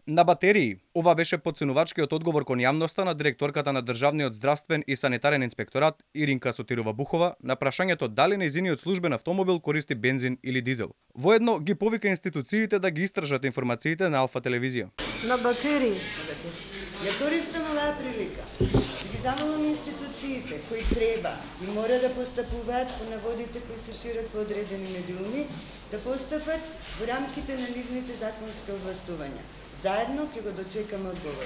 На батерии. Ова беше потценувачкиот одговор кон јавноста на директорката на Државниот здравствен и санитарен инспекторат Иринка Сотирова-Бухова на прашањето дали нејзиниот службен автомобил користи бензин или дизел. Воедно ги повика институциите да ги истражат информациите на Алфа телевизија. На батерии. Ја користам оваа прилика. Ги замолам институциите кои треба и мора да постапуваат по наводите кои се шират по одредени медиуми, да постапат во рамките на нивните законски овластувања. Заедно ќе го дочекаме одговор.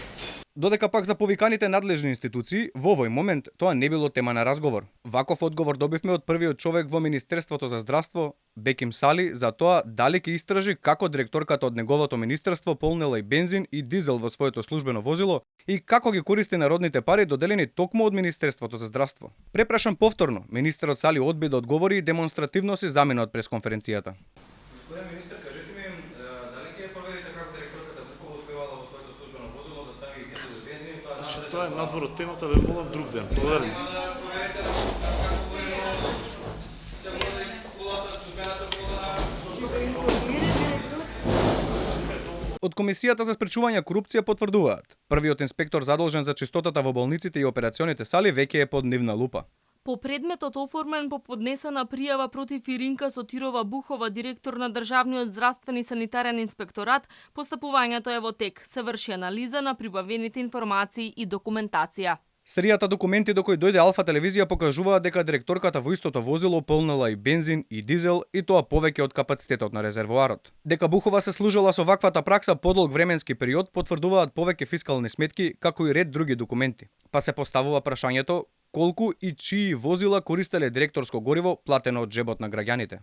Додека пак за повиканите надлежни институции, во овој момент тоа не било тема на разговор. Ваков одговор добивме од првиот човек во Министерството за здравство, Беким Сали, за тоа дали ќе истражи како директорката од неговото министерство полнела и бензин и дизел во своето службено возило и како ги користи народните пари доделени токму од Министерството за здравство. Препрашан повторно, министерот Сали одби да одговори и демонстративно се замина од пресконференцијата. Господин министр, кажете ми, дали ќе проверите како директорката Бухова успевала во своето службено возило да стави дизел за бензин и тоа Тоа е надвор од темата, ве молам друг ден. Благодарам. да проверите како говорено се вози колата, службената кола. И да информира директор. Од Комисијата за спречување корупција потврдуваат. Првиот инспектор задолжен за чистотата во болниците и операционите сали веќе е под нивна лупа. По предметот оформен по поднесена пријава против Иринка Сотирова-Бухова, директор на Државниот здравствен и санитарен инспекторат, постапувањето е во тек. Се врши анализа на прибавените информации и документација. Серијата документи до кои дојде Алфа телевизија покажуваат дека директорката во истото возило полнела и бензин и дизел и тоа повеќе од капацитетот на резервоарот. Дека Бухова се служела со ваквата пракса подолг временски период потврдуваат повеќе фискални сметки како и ред други документи. Па се поставува прашањето колку и чии возила користеле директорско гориво платено од джебот на граѓаните.